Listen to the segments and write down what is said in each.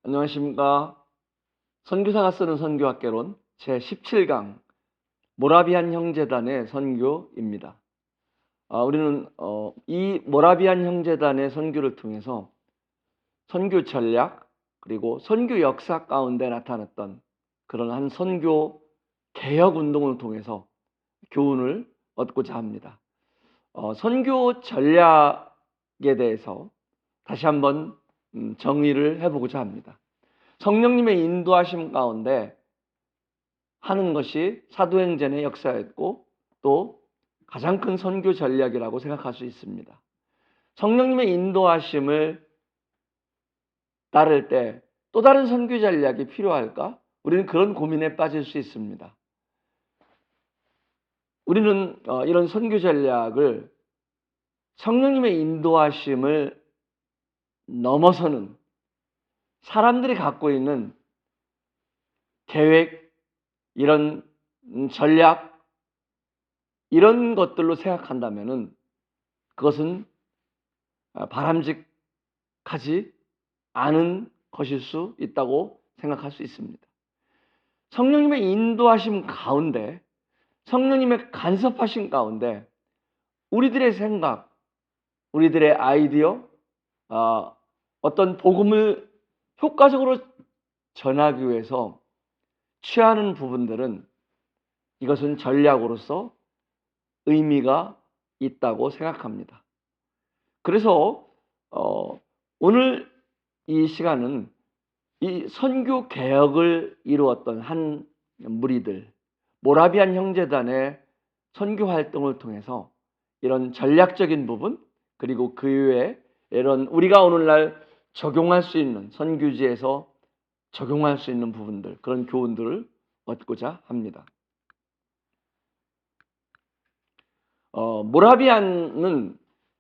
안녕하십니까. 선교사가 쓰는 선교학개론 제17강 모라비안 형제단의 선교입니다. 우리는 이 모라비안 형제단의 선교를 통해서 선교 전략 그리고 선교 역사 가운데 나타났던 그런 한 선교 개혁 운동을 통해서 교훈을 얻고자 합니다. 선교 전략에 대해서 다시 한번 정의를 해보고자 합니다. 성령님의 인도하심 가운데 하는 것이 사도행전의 역사였고 또 가장 큰 선교 전략이라고 생각할 수 있습니다. 성령님의 인도하심을 따를 때 또 다른 선교 전략이 필요할까? 우리는 그런 고민에 빠질 수 있습니다. 우리는 이런 선교 전략을 성령님의 인도하심을 넘어서는 사람들이 갖고 있는 계획, 이런 전략, 이런 것들로 생각한다면은 그것은 바람직하지 않은 것일 수 있다고 생각할 수 있습니다. 성령님의 인도하심 가운데, 성령님의 간섭하심 가운데 우리들의 생각, 우리들의 아이디어, 어떤 복음을 효과적으로 전하기 위해서 취하는 부분들은 이것은 전략으로서 의미가 있다고 생각합니다. 그래서 오늘 이 시간은 이 선교 개혁을 이루었던 한 무리들, 모라비안 형제단의 선교 활동을 통해서 이런 전략적인 부분, 그리고 그 이외에 이런 우리가 오늘날 적용할 수 있는 선교지에서 적용할 수 있는 부분들, 그런 교훈들을 얻고자 합니다. 모라비안은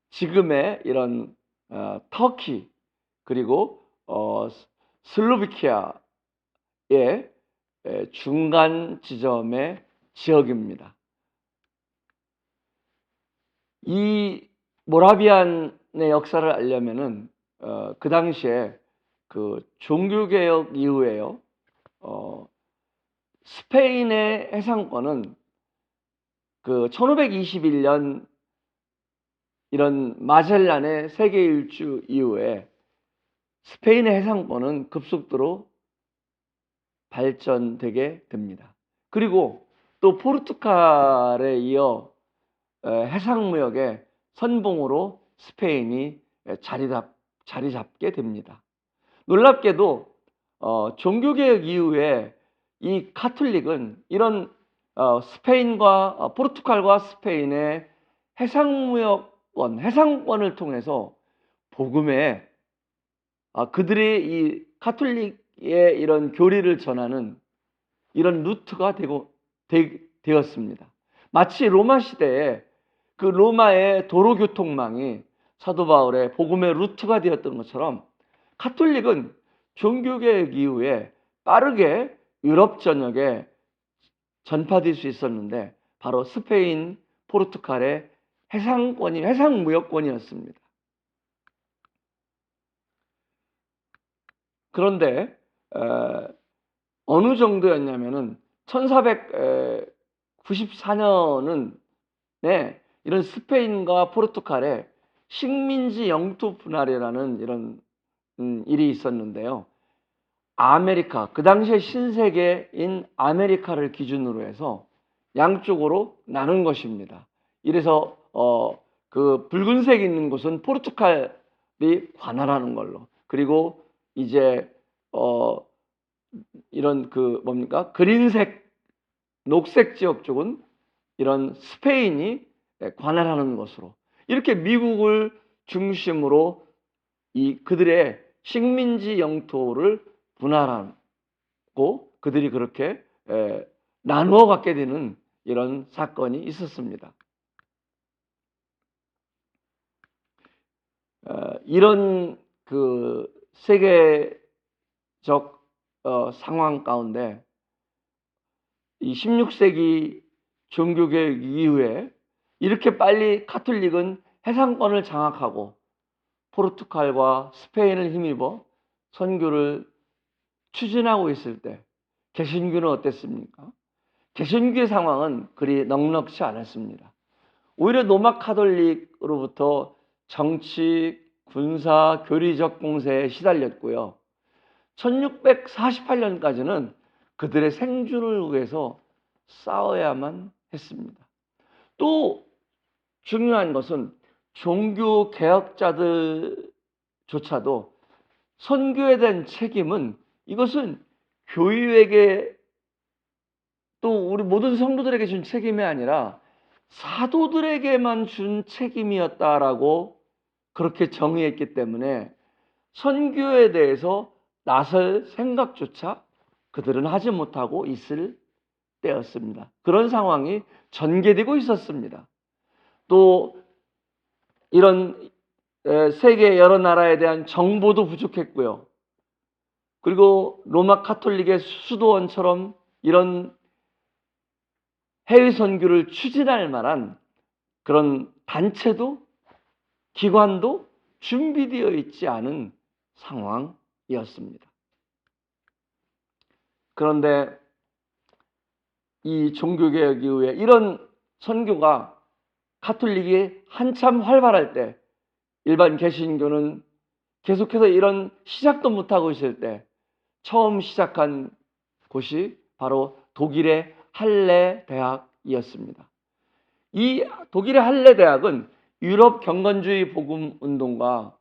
지금의 이런 터키 그리고 슬로비키아의 중간 지점의 지역입니다. 이 모라비안의 역사를 알려면은 그 당시에 그 종교개혁 이후에요. 스페인의 해상권은 그 1521년 이런 마젤란의 세계 일주 이후에 스페인의 해상권은 급속도로 발전되게 됩니다. 그리고 또 포르투갈에 이어 해상무역의 선봉으로 스페인이 자리 잡게 됩니다. 놀랍게도 종교개혁 이후에 이 카톨릭은 이런 스페인과 포르투갈과 스페인의 해상권을 통해서 복음에 그들의 이 카톨릭의 이런 교리를 전하는 이런 루트가 되었습니다. 마치 로마 시대에 그 로마의 도로교통망이 사도 바울의 복음의 루트가 되었던 것처럼 카톨릭은 종교개혁 이후에 빠르게 유럽 전역에 전파될 수 있었는데 바로 스페인, 포르투갈의 해상무역권이었습니다. 그런데 어느 정도였냐면은 1494년은 이런 스페인과 포르투갈의 식민지 영토 분할이라는 이런 일이 있었는데요. 아메리카, 그 당시에 신세계인 아메리카를 기준으로 해서 양쪽으로 나눈 것입니다. 이래서 그 붉은색 있는 곳은 포르투갈이 관할하는 걸로, 그리고 이제 이런 그 뭡니까? 그린색, 녹색 지역 쪽은 이런 스페인이 관할하는 것으로, 이렇게 미국을 중심으로 이 그들의 식민지 영토를 분할하고 그들이 그렇게 나누어 갖게 되는 이런 사건이 있었습니다. 이런 그 세계적 상황 가운데 이 16세기 종교개혁 이후에 이렇게 빨리 카톨릭은 해상권을 장악하고 포르투갈과 스페인을 힘입어 선교를 추진하고 있을 때 개신교는 어땠습니까? 개신교의 상황은 그리 넉넉지 않았습니다. 오히려 로마 카톨릭으로부터 정치, 군사, 교리적 공세에 시달렸고요. 1648년까지는 그들의 생존을 위해서 싸워야만 했습니다. 또 중요한 것은 종교 개혁자들조차도 선교에 대한 책임은 이것은 교회에게 또 우리 모든 성도들에게 준 책임이 아니라 사도들에게만 준 책임이었다라고 그렇게 정의했기 때문에 선교에 대해서 나설 생각조차 그들은 하지 못하고 있을 때였습니다. 그런 상황이 전개되고 있었습니다. 또 이런 세계 여러 나라에 대한 정보도 부족했고요. 그리고 로마 카톨릭의 수도원처럼 이런 해외 선교를 추진할 만한 그런 단체도 기관도 준비되어 있지 않은 상황이었습니다. 그런데 이 종교개혁 이후에 이런 선교가 카톨릭이 한참 활발할 때 일반 개신교는 계속해서 이런 시작도 못하고 있을 때 처음 시작한 곳이 바로 독일의 할레 대학이었습니다. 이 독일의 할레 대학은 유럽 경건주의 복음 운동과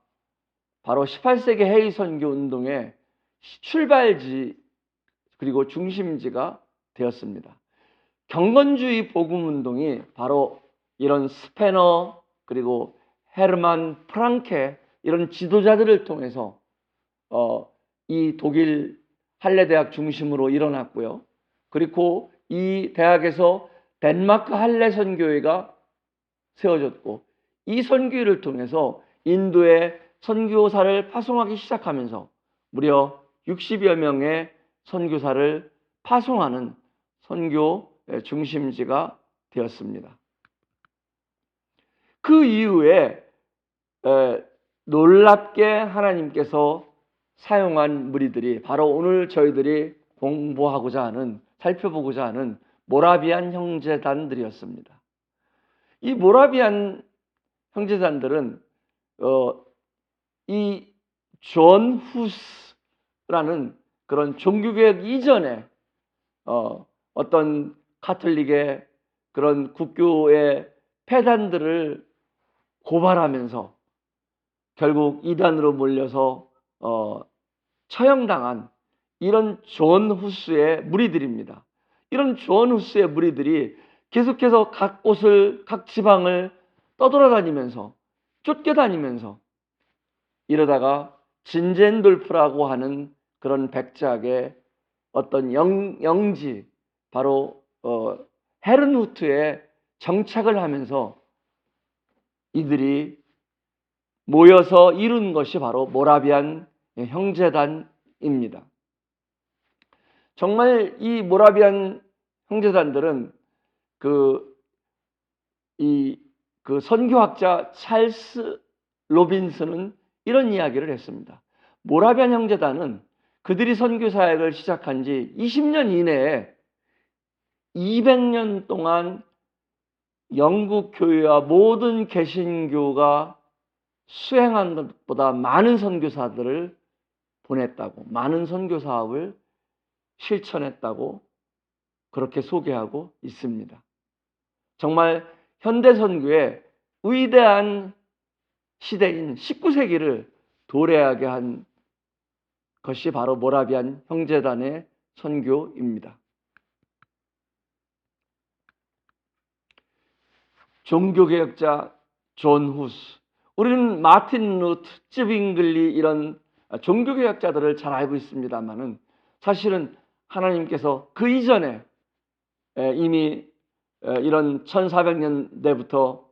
바로 18세기 해외 선교 운동의 출발지 그리고 중심지가 되었습니다. 경건주의 복음 운동이 바로 이런 스페너 그리고 헤르만 프랑케 이런 지도자들을 통해서 이 독일 할레 대학 중심으로 일어났고요. 그리고 이 대학에서 덴마크 할레 선교회가 세워졌고 이 선교회를 통해서 인도에 선교사를 파송하기 시작하면서 무려 60여 명의 선교사를 파송하는 선교 중심지가 되었습니다. 그 이후에 놀랍게 하나님께서 사용한 무리들이 바로 오늘 저희들이 공부하고자 하는 살펴보고자 하는 모라비안 형제단들이었습니다. 이 모라비안 형제단들은 이 존 후스라는 그런 종교개혁 이전에 어떤 카톨릭의 그런 국교의 폐단들을 고발하면서 결국 이단으로 몰려서 처형당한 이런 존 후스의 무리들입니다. 이런 존 후스의 무리들이 계속해서 각 곳을 각 지방을 떠돌아다니면서 쫓겨다니면서 이러다가 진젠돌프라고 하는 그런 백작의 어떤 영지 바로 헤른후트에 정착을 하면서 이들이 모여서 이룬 것이 바로 모라비안 형제단입니다. 정말 이 모라비안 형제단들은 그 선교학자 찰스 로빈슨은 이런 이야기를 했습니다. 모라비안 형제단은 그들이 선교 사역을 시작한 지 20년 이내에 200년 동안 영국 교회와 모든 개신교가 수행한 것보다 많은 선교사들을 보냈다고, 많은 선교 사업을 실천했다고 그렇게 소개하고 있습니다. 정말 현대 선교의 위대한 시대인 19세기를 도래하게 한 것이 바로 모라비안 형제단의 선교입니다. 종교개혁자 존 후스, 우리는 마틴 루트, 쯔빙글리 이런 종교개혁자들을 잘 알고 있습니다만은 사실은 하나님께서 그 이전에 이미 이런 1400년대부터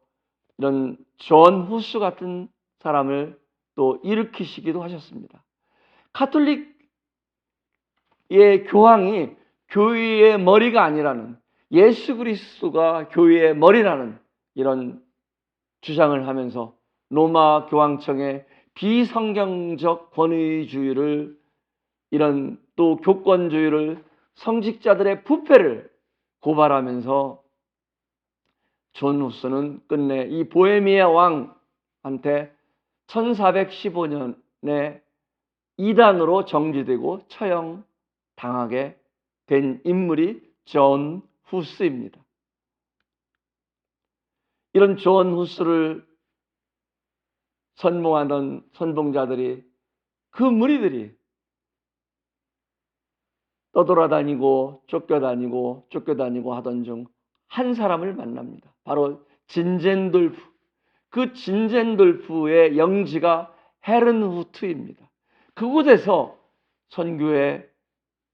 이런 존 후스 같은 사람을 또 일으키시기도 하셨습니다. 카톨릭의 교황이 교회의 머리가 아니라는, 예수 그리스도가 교회의 머리라는 이런 주장을 하면서 로마 교황청의 비성경적 권위주의를 이런 또 교권주의를, 성직자들의 부패를 고발하면서 존 후스는 끝내 이 보헤미아 왕한테 1415년에 이단으로 정지되고 처형당하게 된 인물이 존 후스입니다. 이런 존 후스를 선봉하던 선봉자들이, 그 무리들이 떠돌아다니고 쫓겨다니고 하던 중 한 사람을 만납니다. 바로 진젠돌프. 그 진젠돌프의 영지가 헤른후트입니다. 그곳에서 선교의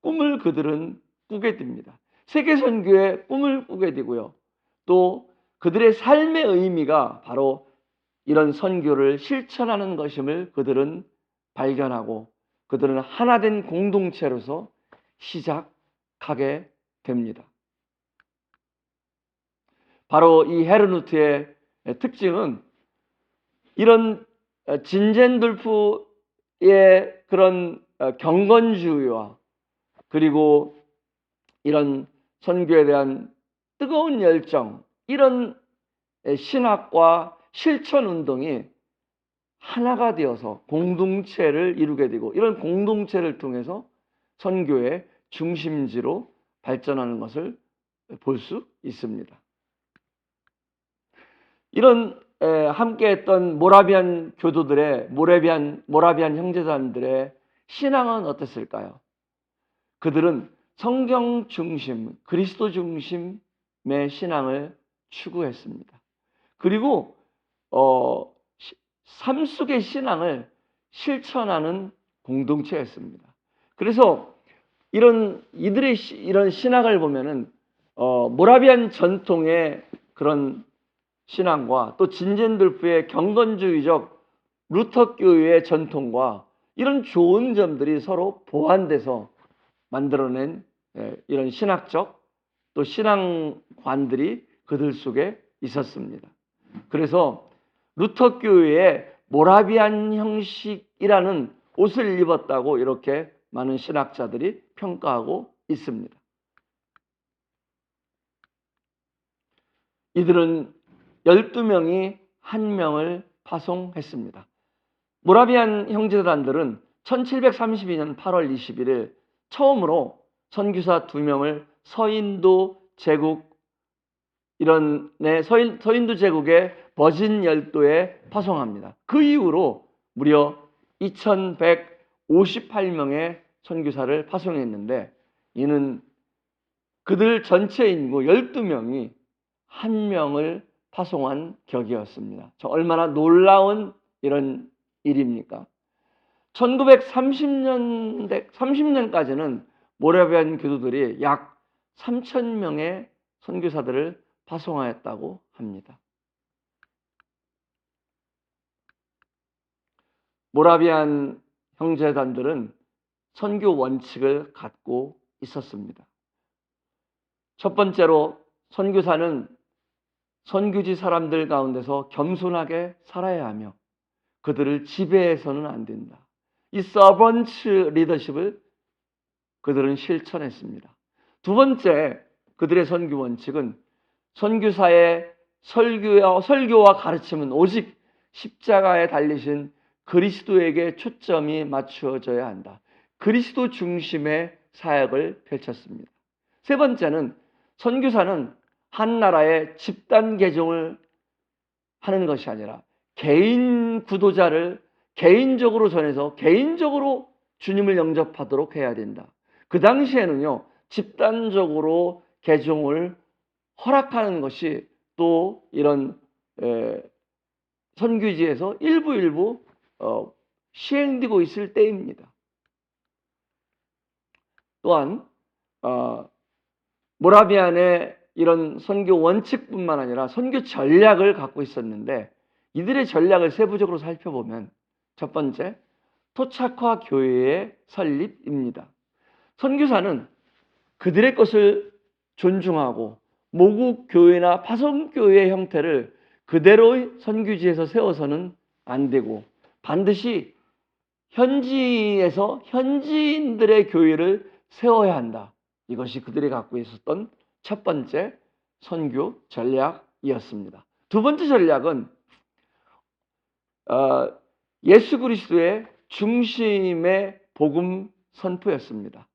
꿈을 그들은 꾸게 됩니다. 세계 선교의 꿈을 꾸게 되고요. 또 그들의 삶의 의미가 바로 이런 선교를 실천하는 것임을 그들은 발견하고 그들은 하나된 공동체로서 시작하게 됩니다. 바로 이 헤르누트의 특징은 이런 진젠돌프의 그런 경건주의와 그리고 이런 선교에 대한 뜨거운 열정, 이런 신학과 실천 운동이 하나가 되어서 공동체를 이루게 되고, 이런 공동체를 통해서 선교의 중심지로 발전하는 것을 볼 수 있습니다. 이런 함께했던 모라비안 교도들의 모라비안 형제자들의 신앙은 어땠을까요? 그들은 성경 중심, 그리스도 중심의 신앙을 추구했습니다. 그리고 삶 속의 신앙을 실천하는 공동체였습니다. 그래서 이들의 이런 신학을 보면은 모라비안 전통의 그런 신앙과 또 진젠돌프의 경건주의적 루터교회의 전통과 이런 좋은 점들이 서로 보완돼서 만들어낸 이런 신학적 또 신앙관들이 그들 속에 있었습니다. 그래서 루터교회의 모라비안 형식이라는 옷을 입었다고 이렇게 많은 신학자들이 평가하고 있습니다. 이들은 12명이 한 명을 파송했습니다. 모라비안 형제단들은 1732년 8월 21일 처음으로 선교사 2명을 서인도 제국 서인도 제국의 버진 열도에 파송합니다. 그 이후로 무려 2158명의 선교사를 파송했는데, 이는 그들 전체 인구 12명이 한 명을 파송한 격이었습니다. 얼마나 놀라운 이런 일입니까? 1930년까지는 모라비안 교도들이 약 3,000명의 선교사들을 파송하였다고 합니다. 모라비안 형제단들은 선교 원칙을 갖고 있었습니다. 첫 번째로 선교사는 선교지 사람들 가운데서 겸손하게 살아야 하며 그들을 지배해서는 안 된다. 이 서번트 리더십을 그들은 실천했습니다. 두 번째, 그들의 선교 원칙은 선교사의 설교와 가르침은 오직 십자가에 달리신 그리스도에게 초점이 맞추어져야 한다. 그리스도 중심의 사역을 펼쳤습니다. 세 번째는 선교사는 한 나라의 집단 개종을 하는 것이 아니라 개인 구도자를 개인적으로 전해서 개인적으로 주님을 영접하도록 해야 된다. 그 당시에는요, 집단적으로 개종을 허락하는 것이 또 이런 선교지에서 일부 시행되고 있을 때입니다. 또한 모라비안의 이런 선교 원칙뿐만 아니라 선교 전략을 갖고 있었는데, 이들의 전략을 세부적으로 살펴보면 첫 번째, 토착화 교회의 설립입니다. 선교사는 그들의 것을 존중하고 모국 교회나 파송 교회의 형태를 그대로 선교지에서 세워서는 안 되고 반드시 현지에서 현지인들의 교회를 세워야 한다. 이것이 그들이 갖고 있었던 첫 번째 선교 전략이었습니다. 두 번째 전략은 예수 그리스도의 중심의 복음 선포였습니다.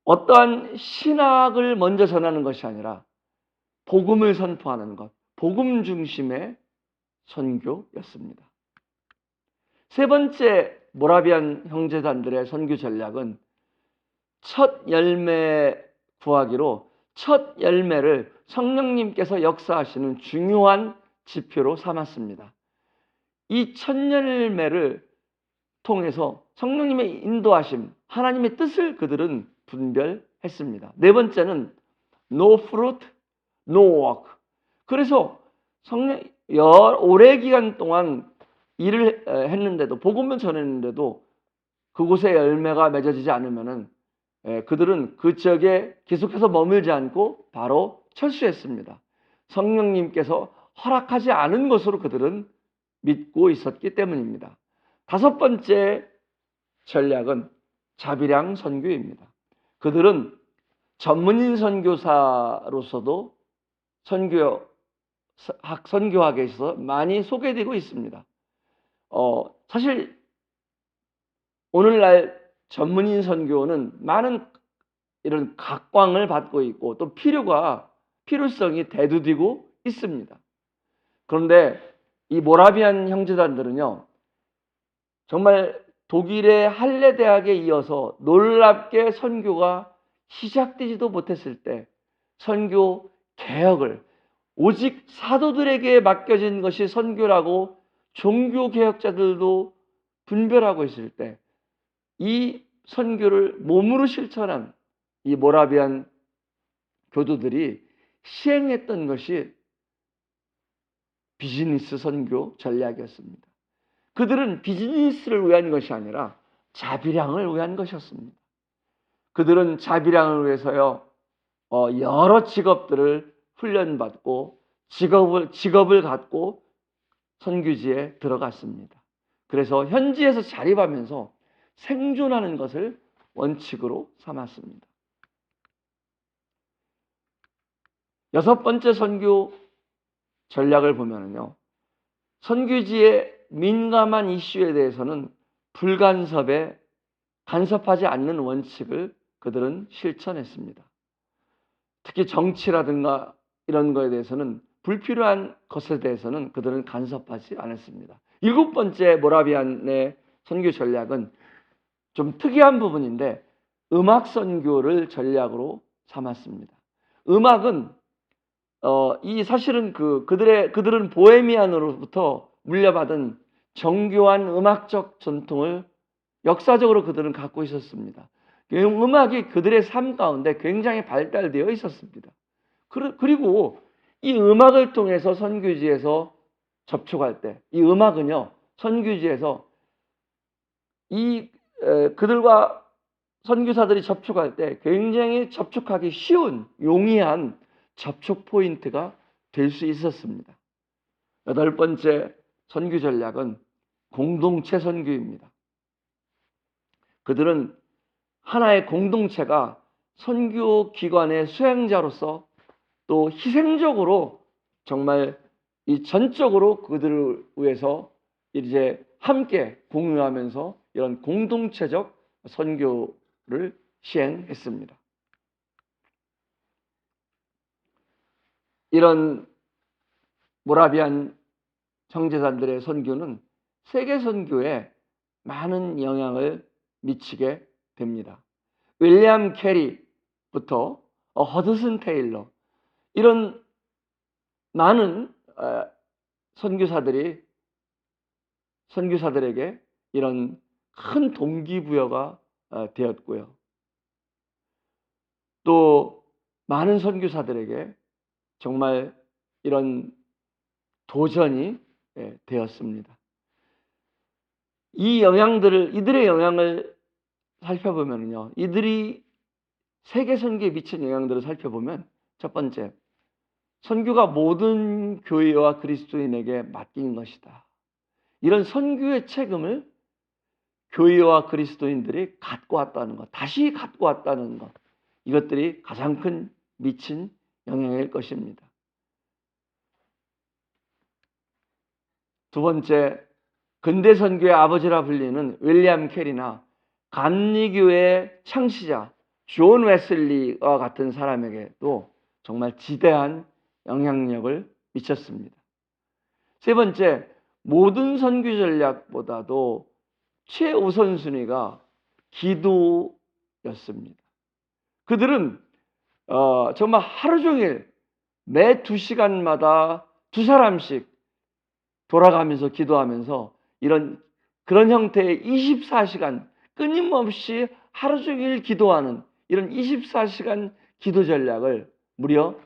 어떠한 신학을 먼저 전하는 것이 아니라 복음을 선포하는 것, 복음 중심의 선교였습니다. 세 번째 모라비안 형제단들의 선교 전략은 첫 열매 구하기로 첫 열매를 성령님께서 역사하시는 중요한 지표로 삼았습니다. 이 첫 열매를 통해서 성령님의 인도하심, 하나님의 뜻을 그들은 분별했습니다. 네 번째는 no fruit, no work. 그래서 오래 기간 동안 일을 했는데도, 복음을 전했는데도 그곳에 열매가 맺어지지 않으면은 그들은 그 지역에 계속해서 머물지 않고 바로 철수했습니다. 성령님께서 허락하지 않은 것으로 그들은 믿고 있었기 때문입니다. 다섯 번째 전략은 자비량 선교입니다. 그들은 전문인 선교사로서도 선교학에 있어서 많이 소개되고 있습니다. 사실 오늘날 전문인 선교는 많은 이런 각광을 받고 있고 또 필요성이 대두되고 있습니다. 그런데 이 모라비안 형제단들은요, 정말 독일의 할레 대학에 이어서 놀랍게 선교가 시작되지도 못했을 때 선교 개혁을 오직 사도들에게 맡겨진 것이 선교라고 종교 개혁자들도 분별하고 있을 때 이 선교를 몸으로 실천한 이 모라비안 교도들이 시행했던 것이 비즈니스 선교 전략이었습니다. 그들은 비즈니스를 위한 것이 아니라 자비량을 위한 것이었습니다. 그들은 자비량을 위해서요, 여러 직업들을 훈련받고 직업을 갖고 선교지에 들어갔습니다. 그래서 현지에서 자립하면서 생존하는 것을 원칙으로 삼았습니다. 여섯 번째 선교 전략을 보면요, 선교지의 민감한 이슈에 대해서는 간섭하지 않는 원칙을 그들은 실천했습니다. 특히 정치라든가 이런 것에 대해서는 불필요한 것에 대해서는 그들은 간섭하지 않았습니다. 일곱 번째 모라비안의 선교 전략은 좀 특이한 부분인데 음악 선교를 전략으로 삼았습니다. 음악은 사실은 그들은 보헤미안으로부터 물려받은 정교한 음악적 전통을 역사적으로 그들은 갖고 있었습니다. 음악이 그들의 삶 가운데 굉장히 발달되어 있었습니다. 그리고 이 음악을 통해서 선교지에서 접촉할 때, 이 음악은요, 선교지에서 그들과 선교사들이 접촉할 때 굉장히 접촉하기 쉬운, 용이한 접촉 포인트가 될 수 있었습니다. 여덟 번째 선교 전략은 공동체 선교입니다. 그들은 하나의 공동체가 선교 기관의 수행자로서 또 희생적으로 정말 이 전적으로 그들을 위해서 이제 함께 공유하면서 이런 공동체적 선교를 시행했습니다. 이런 모라비안 형제단들의 선교는 세계 선교에 많은 영향을 미치게 됩니다. 윌리엄 캐리부터 허드슨 테일러, 이런 많은 선교사들에게 이런 큰 동기부여가 되었고요. 또 많은 선교사들에게 정말 이런 도전이 되었습니다. 이들의 영향을 살펴보면요, 이들이 세계 선교에 미친 영향들을 살펴보면, 첫 번째, 선교가 모든 교회와 그리스도인에게 맡긴 것이다. 이런 선교의 책임을 교회와 그리스도인들이 갖고 왔다는 것, 다시 갖고 왔다는 것, 이것들이 가장 큰 미친 영향일 것입니다. 두 번째, 근대 선교의 아버지라 불리는 윌리엄 캐리나 감리교의 창시자 존 웨슬리와 같은 사람에게도 정말 지대한 영향력을 미쳤습니다. 세 번째, 모든 선교 전략보다도 최우선순위가 기도였습니다. 그들은 정말 하루 종일 매 2시간마다 두 사람씩 돌아가면서 기도하면서 그런 형태의 24시간 끊임없이 하루 종일 기도하는 이런 24시간 기도 전략을 무려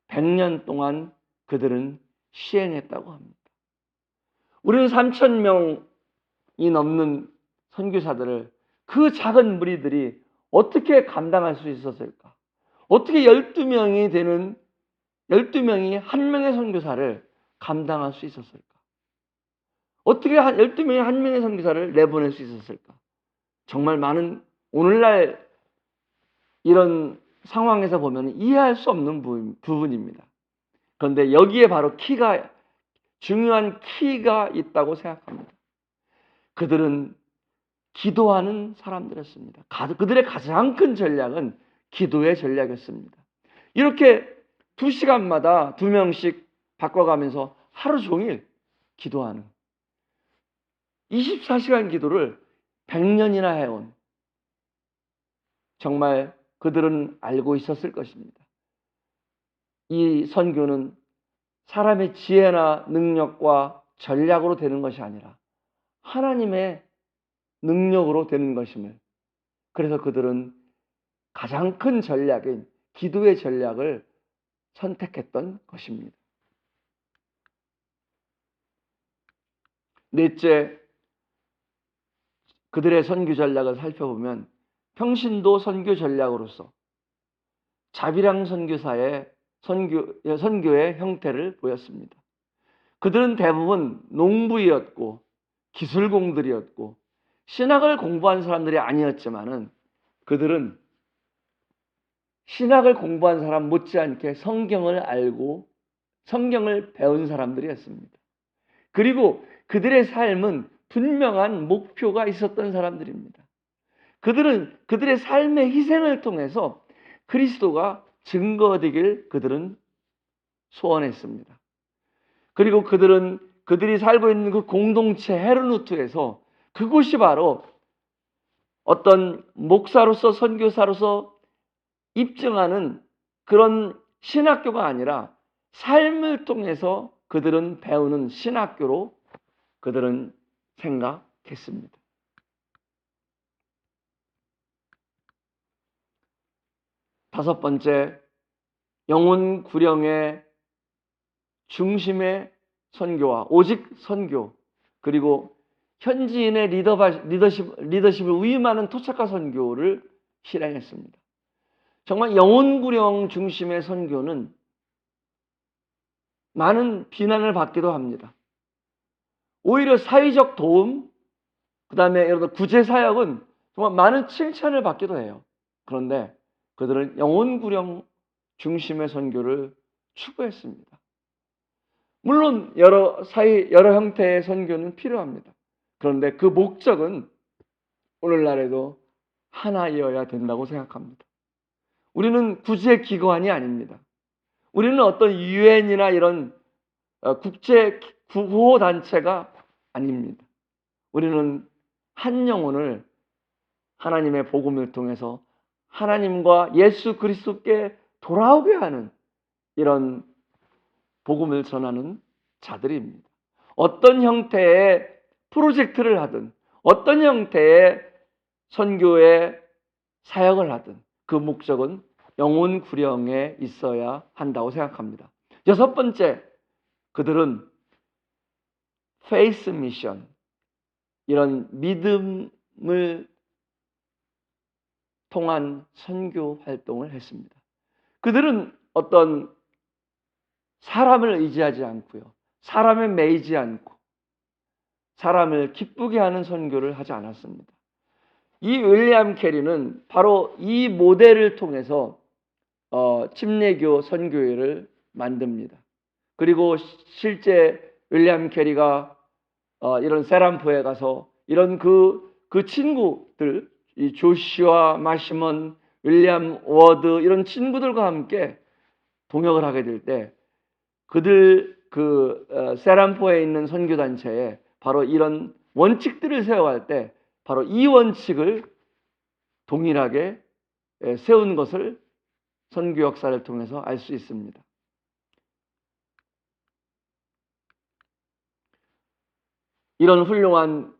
100년 동안 그들은 시행했다고 합니다. 우리는 3,000명이 넘는 선교사들을 그 작은 무리들이 어떻게 감당할 수 있었을까? 어떻게 12명이 한 명의 선교사를 감당할 수 있었을까? 어떻게 12명이 한 명의 선교사를 내보낼 수 있었을까? 정말 많은 오늘날 이런 상황에서 보면 이해할 수 없는 부분입니다. 그런데 여기에 바로 중요한 키가 있다고 생각합니다. 그들은 기도하는 사람들이었습니다. 그들의 가장 큰 전략은 기도의 전략이었습니다. 이렇게 2시간마다 2명씩 바꿔가면서 하루 종일 기도하는 24시간 기도를 100년이나 해온, 정말 그들은 알고 있었을 것입니다. 이 선교는 사람의 지혜나 능력과 전략으로 되는 것이 아니라 하나님의 능력으로 되는 것임을, 그래서 그들은 가장 큰 전략인 기도의 전략을 선택했던 것입니다. 넷째, 그들의 선교 전략을 살펴보면 평신도 선교 전략으로서 자비랑 선교사의 선교의 형태를 보였습니다. 그들은 대부분 농부이었고 기술공들이었고 신학을 공부한 사람들이 아니었지만은 그들은 신학을 공부한 사람 못지않게 성경을 알고 성경을 배운 사람들이었습니다. 그리고 그들의 삶은 분명한 목표가 있었던 사람들입니다. 그들은 그들의 삶의 희생을 통해서 그리스도가 증거되길 그들은 소원했습니다. 그리고 그들이 살고 있는 그 공동체 헤르누트에서 그곳이 바로 어떤 목사로서 선교사로서 입증하는 그런 신학교가 아니라 삶을 통해서 그들은 배우는 신학교로 그들은 생각했습니다. 다섯 번째, 영혼 구령의 중심의 선교와 오직 선교, 그리고 현지인의 리더십을 위임하는 토착화 선교를 실행했습니다. 정말 영혼 구령 중심의 선교는 많은 비난을 받기도 합니다. 오히려 사회적 도움, 그 다음에 여러분 구제 사역은 정말 많은 칭찬을 받기도 해요. 그런데 그들은 영혼 구령 중심의 선교를 추구했습니다. 물론 여러 형태의 선교는 필요합니다. 그런데 그 목적은 오늘날에도 하나이어야 된다고 생각합니다. 우리는 구제 기관이 아닙니다. 우리는 어떤 유엔이나 이런 국제 구호 단체가 아닙니다. 우리는 한 영혼을 하나님의 복음을 통해서 하나님과 예수 그리스도께 돌아오게 하는 이런 복음을 전하는 자들입니다. 어떤 형태의 프로젝트를 하든 어떤 형태의 선교의 사역을 하든 그 목적은 영혼 구령에 있어야 한다고 생각합니다. 여섯 번째, 그들은 페이스 미션, 이런 믿음을 통한 선교 활동을 했습니다. 그들은 어떤 사람을 의지하지 않고요, 사람에 매이지 않고 사람을 기쁘게 하는 선교를 하지 않았습니다. 이 윌리엄 캐리는 바로 이 모델을 통해서 침례교 선교회를 만듭니다. 그리고 실제 윌리엄 캐리가 이런 세람포에 가서 이런 그 친구들, 이 조슈아 마시먼, 윌리엄 워드 이런 친구들과 함께 동역을 하게 될 때 그들 세람포에 있는 선교단체에 바로 이런 원칙들을 세워갈 때 바로 이 원칙을 동일하게 세운 것을 선교 역사를 통해서 알 수 있습니다. 이런 훌륭한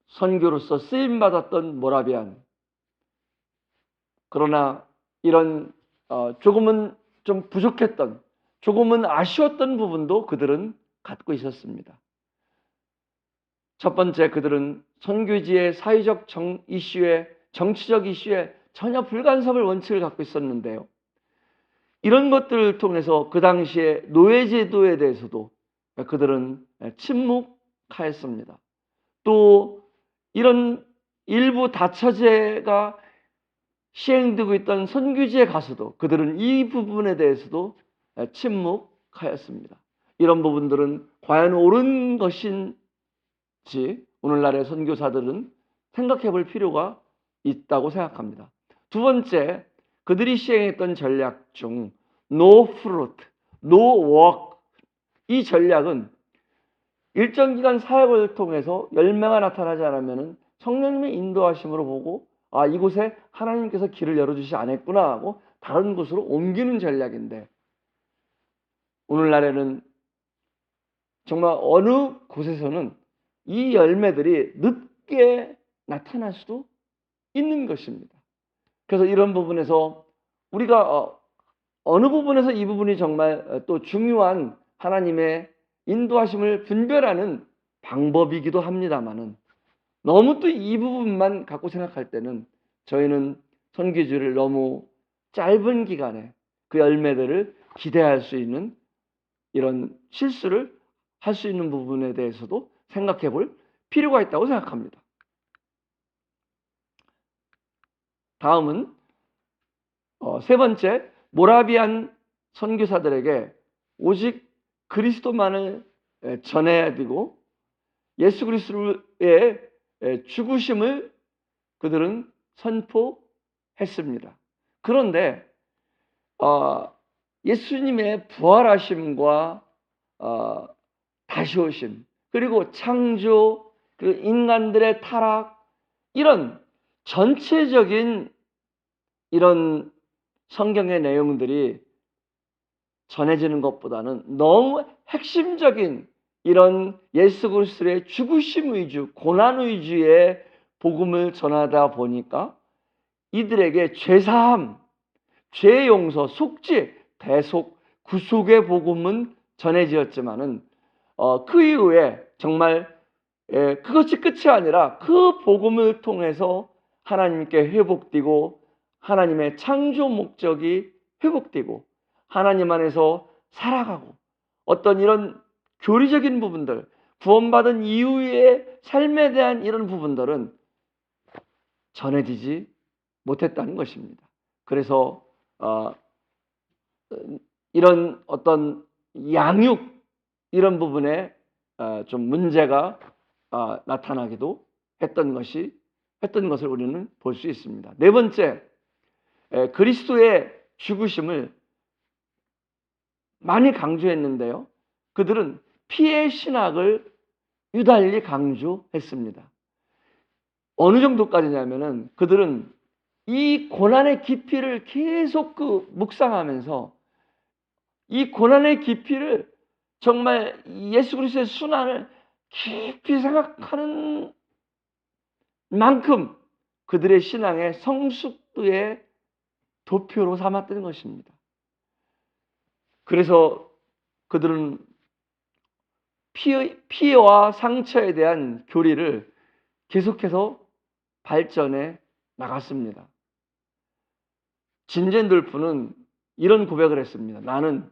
선교로서 쓰임받았던 모라비안, 그러나 이런 조금은 좀 부족했던, 조금은 아쉬웠던 부분도 그들은 갖고 있었습니다. 첫 번째, 그들은 선교지의 사회적 정치적 이슈에 전혀 불간섭을 원칙을 갖고 있었는데요. 이런 것들을 통해서 그 당시에 노예제도에 대해서도 그들은 침묵하였습니다. 또 이런 일부 다처제가 시행되고 있던 선교지에 가서도 그들은 이 부분에 대해서도 침묵하였습니다. 이런 부분들은 과연 옳은 것인지 오늘날의 선교사들은 생각해 볼 필요가 있다고 생각합니다. 두 번째, 그들이 시행했던 전략 중 No fruit, no work, 이 전략은 일정 기간 사역을 통해서 열매가 나타나지 않으면 성령님의 인도하심으로 보고 이곳에 하나님께서 길을 열어주시 않았구나 하고 다른 곳으로 옮기는 전략인데, 오늘날에는 정말 어느 곳에서는 이 열매들이 늦게 나타날 수도 있는 것입니다. 그래서 이런 부분에서 우리가 어느 부분에서 이 부분이 정말 또 중요한 하나님의 인도하심을 분별하는 방법이기도 합니다만은, 너무 또 이 부분만 갖고 생각할 때는 저희는 선교지를 너무 짧은 기간에 그 열매들을 기대할 수 있는 이런 실수를 할 수 있는 부분에 대해서도 생각해 볼 필요가 있다고 생각합니다. 다음은 세 번째, 모라비안 선교사들에게 오직 그리스도만을 전해야 되고 예수 그리스도의 죽으심을 그들은 선포했습니다. 그런데 예수님의 부활하심과 다시 오심, 그리고 창조, 그 인간들의 타락, 이런 전체적인 이런 성경의 내용들이 전해지는 것보다는 너무 핵심적인 이런 예수 그리스도의 죽으심 위주, 고난 위주의 복음을 전하다 보니까 이들에게 죄사함, 죄 용서, 속죄, 대속, 구속의 복음은 전해지었지만은 그 이후에 정말 그것이 끝이 아니라 그 복음을 통해서 하나님께 회복되고 하나님의 창조 목적이 회복되고 하나님 안에서 살아가고 어떤 이런 교리적인 부분들, 구원받은 이후의 삶에 대한 이런 부분들은 전해지지 못했다는 것입니다. 그래서 이런 어떤 양육 이런 부분에 좀 문제가 나타나기도 했던 것을 우리는 볼 수 있습니다. 네 번째, 그리스도의 죽으심을 많이 강조했는데요. 그들은 피해 신학을 유달리 강조했습니다. 어느 정도까지냐면은 그들은 이 고난의 깊이를 계속 묵상하면서 이 고난의 깊이를 정말 예수 그리스도의 순환을 깊이 생각하는 만큼 그들의 신앙의 성숙도의 도표로 삼았던 것입니다. 그래서 그들은 피해와 상처에 대한 교리를 계속해서 발전해 나갔습니다. 진젠돌프는 이런 고백을 했습니다. 나는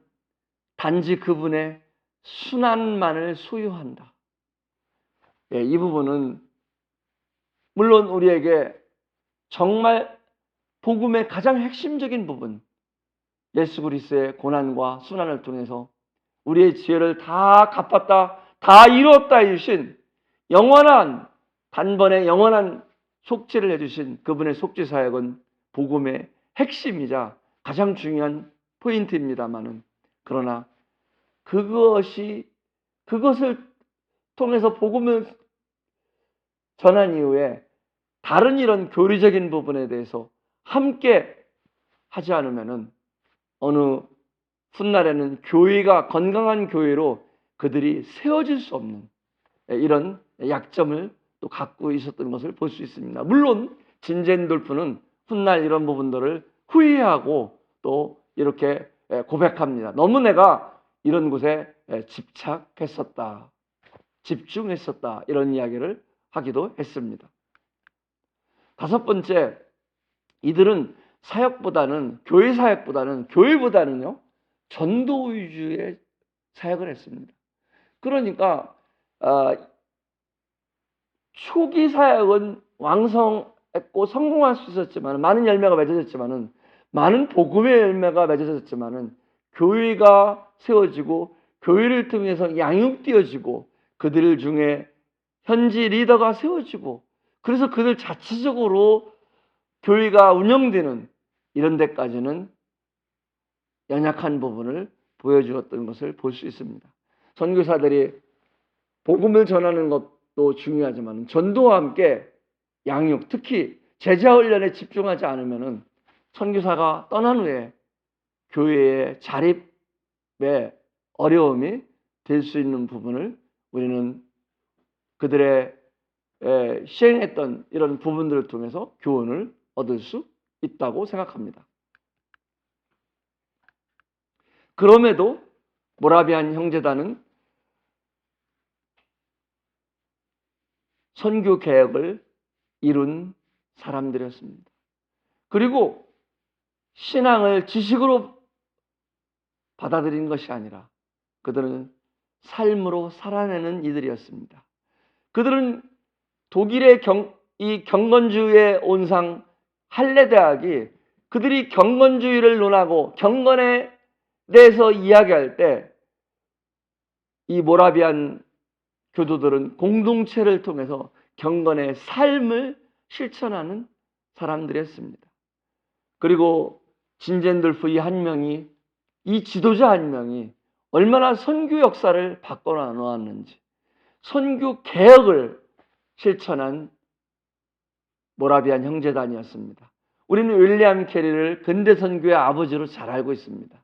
단지 그분의 순환만을 소유한다. 이 부분은 물론 우리에게 정말 복음의 가장 핵심적인 부분, 예수 그리스도의 고난과 순환을 통해서 우리의 지혜를 다 갚았다, 다 이루었다 해주신 영원한, 단번에 영원한 속죄를 해주신 그분의 속죄 사역은 복음의 핵심이자 가장 중요한 포인트입니다마는, 그러나 그것을 통해서 복음을 전한 이후에 다른 이런 교리적인 부분에 대해서 함께 하지 않으면은 어느 훗날에는 교회가 건강한 교회로 그들이 세워질 수 없는 이런 약점을 또 갖고 있었던 것을 볼 수 있습니다. 물론 진젠돌프는 훗날 이런 부분들을 후회하고 또 이렇게 고백합니다. 너무 내가 이런 곳에 집착했었다, 집중했었다, 이런 이야기를 하기도 했습니다. 다섯 번째, 이들은 사역보다는, 교회보다는요 전도 위주의 사역을 했습니다. 그러니까 초기 사역은 왕성했고 성공할 수 있었지만, 많은 열매가 맺어졌지만은, 많은 복음의 열매가 맺어졌지만은, 교회가 세워지고 교회를 통해서 양육되어지고 그들 중에 현지 리더가 세워지고, 그래서 그들 자체적으로 교회가 운영되는 이런 데까지는 연약한 부분을 보여주었던 것을 볼 수 있습니다. 선교사들이 복음을 전하는 것도 중요하지만 전도와 함께 양육, 특히 제자 훈련에 집중하지 않으면 선교사가 떠난 후에 교회의 자립에 어려움이 될 수 있는 부분을 우리는 그들의 시행했던 이런 부분들을 통해서 교훈을 얻을 수 있다고 생각합니다. 그럼에도 모라비안 형제단은 선교 개혁을 이룬 사람들이었습니다. 그리고 신앙을 지식으로 받아들인 것이 아니라 그들은 삶으로 살아내는 이들이었습니다. 그들은 독일의 이 경건주의의 온상 할레대학이 그들이 경건주의를 논하고 경건에 대해서 이야기할 때 이 모라비안 교도들은 공동체를 통해서 경건의 삶을 실천하는 사람들이었습니다. 그리고 진젠돌프 한 명이, 이 지도자 한 명이 얼마나 선교 역사를 바꿔 놓았는지, 선교 개혁을 실천한 모라비안 형제단이었습니다. 우리는 윌리엄 캐리를 근대 선교의 아버지로 잘 알고 있습니다.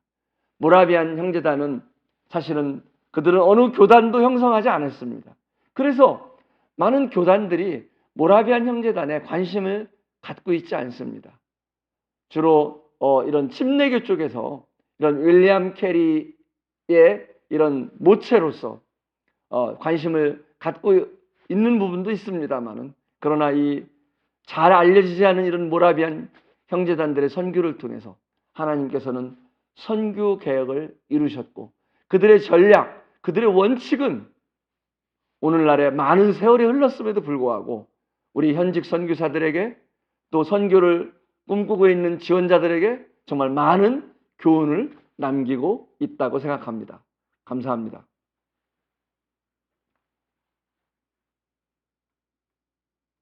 모라비안 형제단은 사실은 그들은 어느 교단도 형성하지 않았습니다. 그래서 많은 교단들이 모라비안 형제단에 관심을 갖고 있지 않습니다. 주로 이런 침례교 쪽에서 이런 윌리엄 캐리의 이런 모체로서 관심을 갖고 있는 부분도 있습니다만은, 그러나 이 잘 알려지지 않은 이런 모라비안 형제단들의 선교를 통해서 하나님께서는 선교 개혁을 이루셨고, 그들의 전략, 그들의 원칙은 오늘날에 많은 세월이 흘렀음에도 불구하고 우리 현직 선교사들에게, 또 선교를 꿈꾸고 있는 지원자들에게 정말 많은 교훈을 남기고 있다고 생각합니다. 감사합니다.